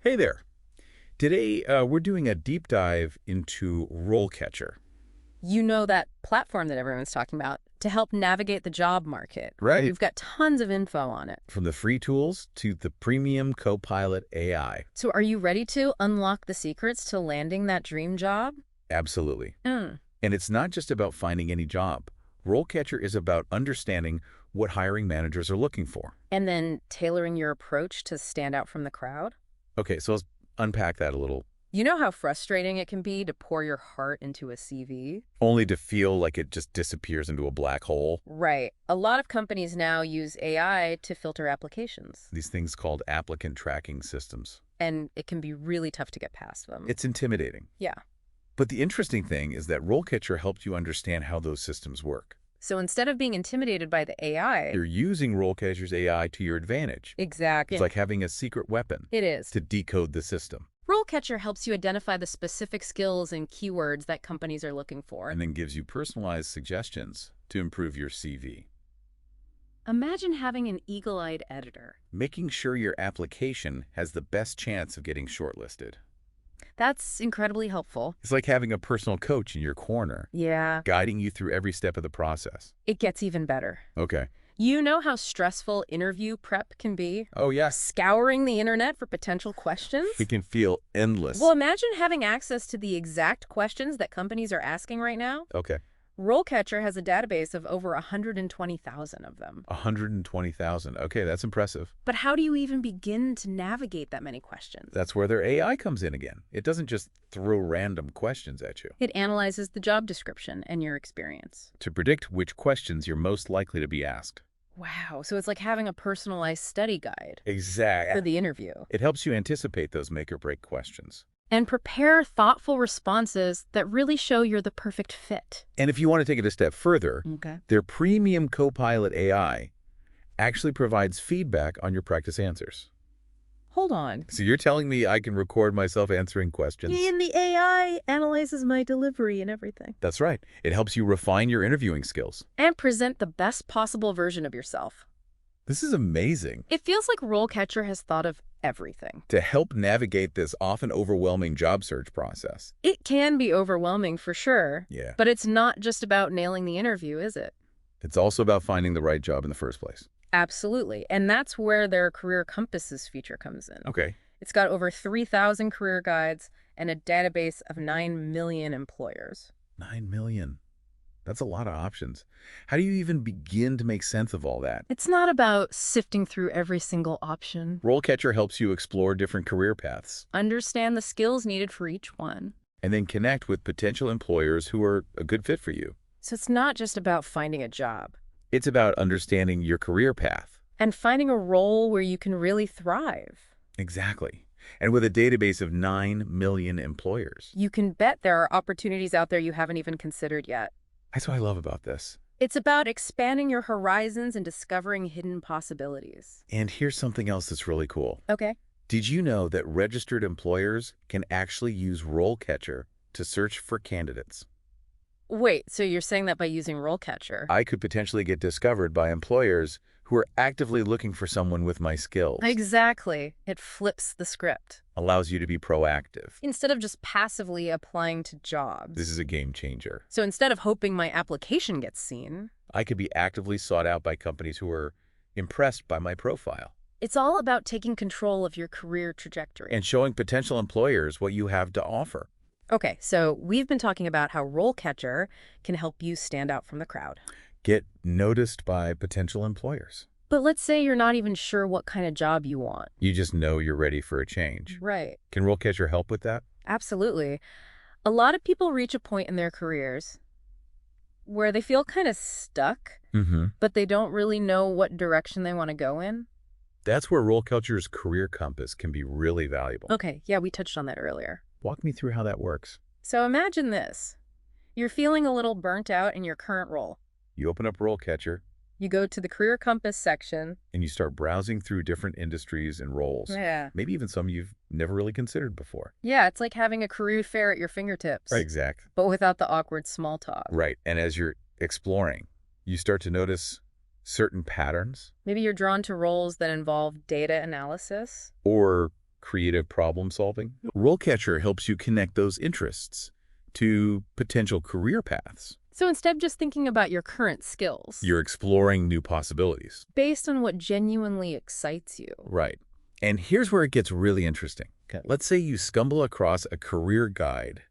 Hey there. Today, we're doing a deep dive into RoleCatcher. You know that platform that everyone's talking about to help navigate the job market. Right. We've got tons of info on it. From the free tools to the premium Copilot AI. So are you ready to unlock the secrets to landing that dream job? Absolutely. Mm. And it's not just about finding any job. RoleCatcher is about understanding what hiring managers are looking for. And then tailoring your approach to stand out from the crowd? Okay, so let's unpack that a little, You know how frustrating it can be to pour your heart into a CV? only to feel like it just disappears into a black hole. Right. A lot of companies now use AI to filter applications, These things called applicant tracking systems. and it can be really tough to get past them. It's intimidating. Yeah. But the interesting thing is that RoleCatcher helps you understand how those systems work. So instead of being intimidated by the AI, You're using RoleCatcher's AI to your advantage. exactly. It's like having a secret weapon It is. to decode the system RoleCatcher helps you identify the specific skills and keywords that companies are looking for. and then gives you personalized suggestions to improve your CV, Imagine having an eagle-eyed editor. making sure your application has the best chance of getting shortlisted. That's incredibly helpful. It's like having a personal coach in your corner, Yeah. guiding you through every step of the process. It gets even better. Okay. You know how stressful interview prep can be? Oh, yes. Scouring the internet for potential questions? It can feel endless. Well, imagine having access to the exact questions that companies are asking right now. Okay. RoleCatcher has a database of over 120,000 of them. 120,000. Okay, that's impressive. But how do you even begin to navigate that many questions? That's where their AI comes in again. It doesn't just throw random questions at you It analyzes the job description and your experience. to predict which questions you're most likely to be asked. Wow, so it's like having a personalized study guide for Exactly. the interview. It helps you anticipate those make or break questions. And prepare thoughtful responses that really show you're the perfect fit. And if you want to take it a step further, Okay. their premium Copilot AI actually provides feedback on your practice answers. Hold on. So you're telling me I can record myself answering questions? And the AI analyzes my delivery and everything. That's right. It helps you refine your interviewing skills. And present the best possible version of yourself. This is amazing. It feels like RoleCatcher has thought of everything. To help navigate this often overwhelming job search process. It can be overwhelming for sure, Yeah. but it's not just about nailing the interview, is it? It's also about finding the right job in the first place. Absolutely. And that's where their Career Compasses feature comes in. Okay. It's got over 3,000 career guides and a database of 9 million employers. 9 million. That's a lot of options. How do you even begin to make sense of all that? It's not about sifting through every single option. RoleCatcher helps you explore different career paths Understand the skills needed for each one. and then connect with potential employers who are a good fit for you. So it's not just about finding a job It's about understanding your career path. and finding a role where you can really thrive. Exactly. And with a database of 9 million employers. You can bet there are opportunities out there you haven't even considered yet. That's what I love about this. It's about expanding your horizons and discovering hidden possibilities. And here's something else that's really cool. Okay. Did you know that registered employers can actually use RoleCatcher to search for candidates? Wait, so you're saying that by using RoleCatcher? I could potentially get discovered by employers who are actively looking for someone with my skills. Exactly. It flips the script. Allows you to be proactive. Instead of just passively applying to jobs. This is a game changer. So instead of hoping my application gets seen, I could be actively sought out by companies who are impressed by my profile it's all about taking control of your career trajectory. and showing potential employers what you have to offer. Okay, so we've been talking about how RoleCatcher can help you stand out from the crowd. Get noticed by potential employers. But let's say you're not even sure what kind of job you want. You just know you're ready for a change. Right. Can RoleCatcher help with that? Absolutely. A lot of people reach a point in their careers where they feel kind of stuck, Mm-hmm. but they don't really know what direction they want to go in. That's where RoleCatcher's career compass can be really valuable. Okay, yeah, we touched on that earlier. Walk me through how that works. So imagine this. You're feeling a little burnt out in your current role. You open up RoleCatcher You go to the Career Compass section. and you start browsing through different industries and roles. Yeah. Maybe even some you've never really considered before. Yeah, it's like having a career fair at your fingertips. Exactly. But without the awkward small talk. Right. And as you're exploring, you start to notice certain patterns Maybe you're drawn to roles that involve data analysis. or creative problem solving. RoleCatcher helps you connect those interests to potential career paths. So instead of just thinking about your current skills, You're exploring new possibilities. based on what genuinely excites you. Right. And here's where it gets really interesting. Okay. Let's say you stumble across a career guide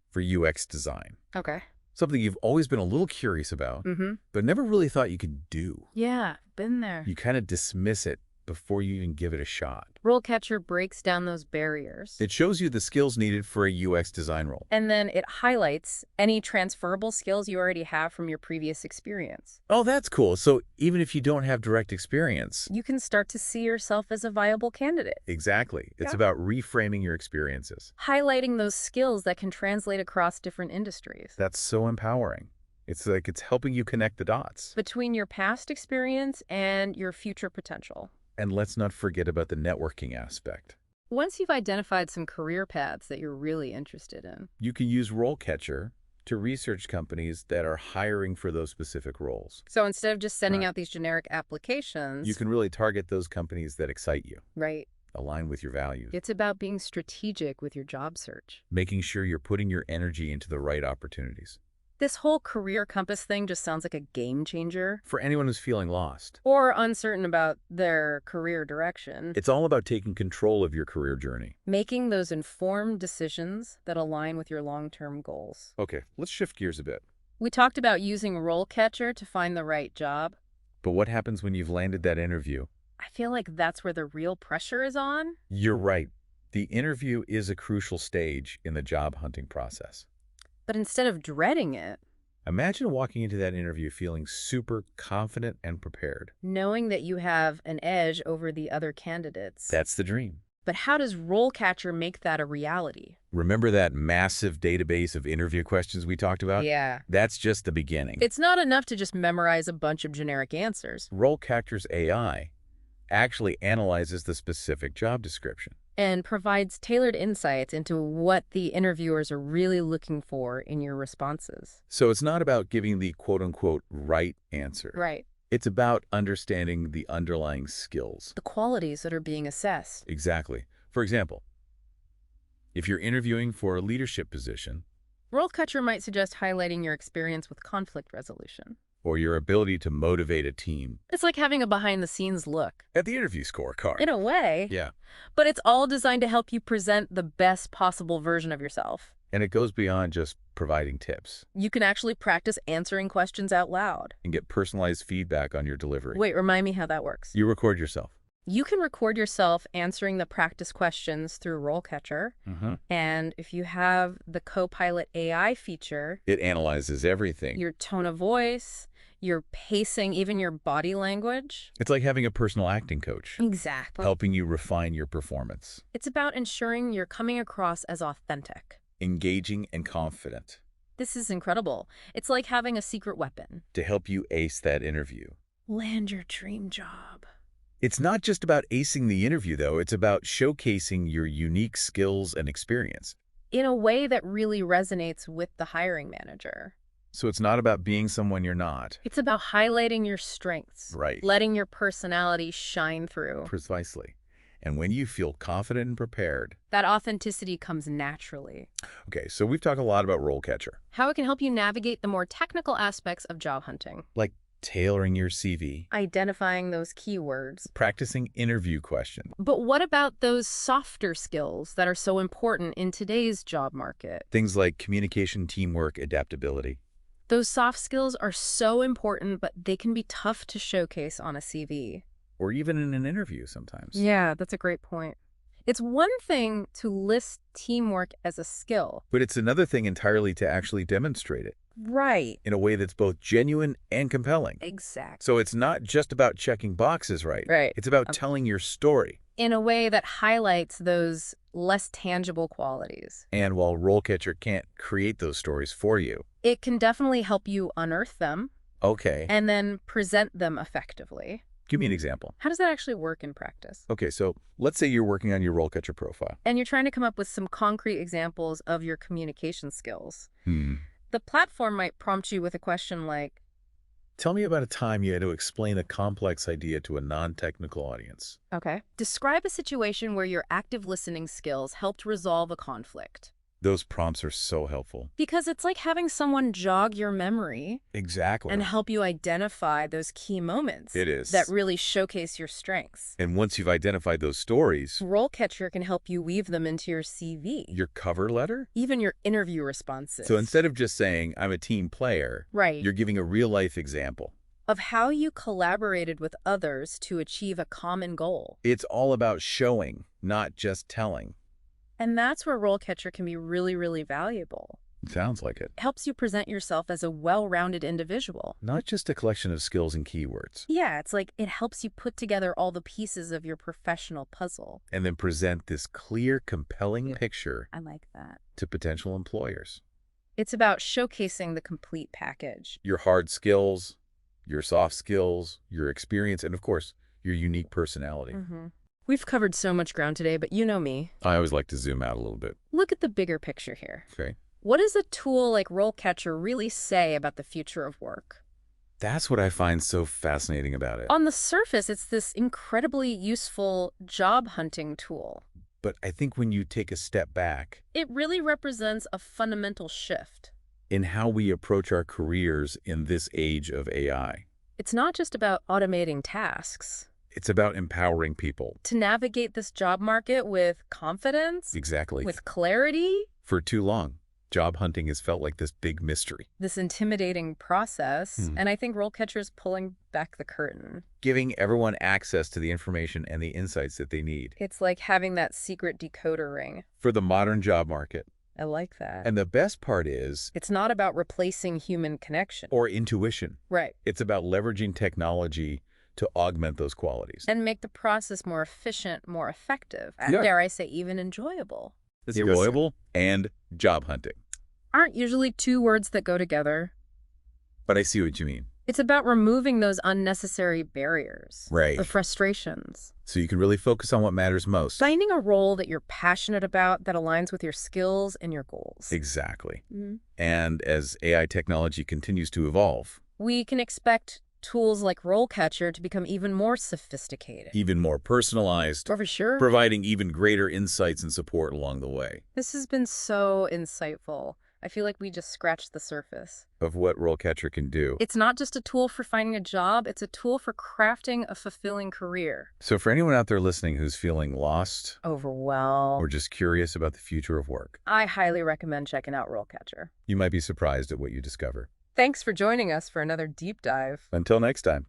for UX design, Okay. something you've always been a little curious about, but never really thought you could do. Yeah, been there. You kind of dismiss it before you even give it a shot. RoleCatcher breaks down those barriers. It shows you the skills needed for a UX design role. And then it highlights any transferable skills you already have from your previous experience. Oh, that's cool. So even if you don't have direct experience. You can start to see yourself as a viable candidate. Exactly. It's Yeah. about reframing your experiences. Highlighting those skills that can translate across different industries. That's so empowering. It's like it's helping you connect the dots. Between your past experience and your future potential. And let's not forget about the networking aspect. Once you've identified some career paths that you're really interested in, You can use RoleCatcher to research companies that are hiring for those specific roles. so instead of just sending Right. out these generic applications, You can really target those companies that excite you, right, align with your values, it's about being strategic with your job search. making sure you're putting your energy into the right opportunities. This whole career compass thing just sounds like a game changer. For anyone who's feeling lost, Or uncertain about their career direction. it's all about taking control of your career journey. Making those informed decisions that align with your long-term goals. Okay, let's shift gears a bit. We talked about using RoleCatcher to find the right job. But what happens when you've landed that interview? I feel like that's where the real pressure is on. You're right. The interview is a crucial stage in the job hunting process. But instead of dreading it, Imagine walking into that interview feeling super confident and prepared. knowing that you have an edge over the other candidates. That's the dream. But how does RoleCatcher make that a reality? Remember that massive database of interview questions we talked about? Yeah. That's just the beginning. It's not enough to just memorize a bunch of generic answers. RoleCatcher's AI actually analyzes the specific job description. And provides tailored insights into what the interviewers are really looking for in your responses. So it's not about giving the quote-unquote right answer. Right. It's about understanding the underlying skills. The qualities that are being assessed. Exactly. For example, if you're interviewing for a leadership position, RoleCatcher might suggest highlighting your experience with conflict resolution. or your ability to motivate a team It's like having a behind-the-scenes look. at the interview scorecard. In a way. Yeah. But it's all designed to help you present the best possible version of yourself. And it goes beyond just providing tips. You can actually practice answering questions out loud. And get personalized feedback on your delivery. Wait, remind me how that works. You record yourself. You can record yourself answering the practice questions through RoleCatcher. And if you have the Copilot AI feature, It analyzes everything. your tone of voice, your pacing, even your body language. It's like having a personal acting coach, Exactly. helping you refine your performance, It's about ensuring you're coming across as authentic. engaging and confident, This is incredible. It's like having a secret weapon. to help you ace that interview. Land your dream job. It's not just about acing the interview, though. It's about showcasing your unique skills and experience. In a way that really resonates with the hiring manager. So it's not about being someone you're not. It's about highlighting your strengths. Right. Letting your personality shine through. Precisely. And when you feel confident and prepared. That authenticity comes naturally. Okay, so we've talked a lot about RoleCatcher. How it can help you navigate the more technical aspects of job hunting. Like tailoring your CV, Identifying those keywords. practicing interview questions, But what about those softer skills that are so important in today's job market? things like communication, teamwork, adaptability. Those soft skills are so important, but they can be tough to showcase on a CV. Or even in an interview sometimes. Yeah, that's a great point. It's one thing to list teamwork as a skill. But it's another thing entirely to actually demonstrate it Right. in a way that's both genuine and compelling. Exactly. So it's not just about checking boxes, right? Right. It's about telling your story. In a way that highlights those less tangible qualities. And while RoleCatcher can't create those stories for you, It can definitely help you unearth them okay, and then present them effectively. give me an example. How does that actually work in practice? Okay, so let's say you're working on your RoleCatcher profile. And you're trying to come up with some concrete examples of your communication skills. Hmm. The platform might prompt you with a question like, Tell me about a time you had to explain a complex idea to a non-technical audience. Okay. Describe a situation where your active listening skills helped resolve a conflict. Those prompts are so helpful. Because it's like having someone jog your memory Exactly. and help you identify those key moments It is. that really showcase your strengths. And once you've identified those stories, RoleCatcher can help you weave them into your CV, your cover letter? even your interview responses. So instead of just saying, I'm a team player, Right. you're giving a real-life example. Of how you collaborated with others to achieve a common goal. It's all about showing, not just telling. And that's where RoleCatcher can be really, really valuable. Sounds like it. It helps you present yourself as a well-rounded individual. Not just a collection of skills and keywords. Yeah, it's like it helps you put together all the pieces of your professional puzzle. And then present this clear, compelling picture I like that. to potential employers. It's about showcasing the complete package. Your hard skills, your soft skills, your experience, and of course, your unique personality. We've covered so much ground today, but you know me. I always like to zoom out a little bit. Look at the bigger picture here. Okay. What does a tool like RoleCatcher really say about the future of work? That's what I find so fascinating about it. On the surface, it's this incredibly useful job hunting tool. But I think when you take a step back It really represents a fundamental shift. in how we approach our careers in this age of AI, It's not just about automating tasks. it's about empowering people. To navigate this job market with confidence, Exactly. with clarity, For too long, job hunting has felt like this big mystery. this intimidating process, and I think RoleCatcher's pulling back the curtain. Giving everyone access to the information and the insights that they need It's like having that secret decoder ring. for the modern job market. I like that. And the best part is, It's not about replacing human connection. or intuition. Right. It's about leveraging technology to augment those qualities. And make the process more efficient, more effective, and Yeah. dare I say, even enjoyable. Enjoyable and job hunting. Aren't usually two words that go together. But I see what you mean. It's about removing those unnecessary barriers. Right. The frustrations. So you can really focus on what matters most. Finding a role that you're passionate about that aligns with your skills and your goals. Exactly. Mhm. And as AI technology continues to evolve, We can expect tools like RoleCatcher to become even more sophisticated. even more personalized, For sure. providing even greater insights and support along the way This has been so insightful. I feel like we just scratched the surface. of what RoleCatcher can do. It's not just a tool for finding a job, it's a tool for crafting a fulfilling career. So for anyone out there listening who's feeling lost Overwhelmed. or just curious about the future of work, I highly recommend checking out RoleCatcher. you might be surprised at what you discover. Thanks for joining us for another deep dive. Until next time.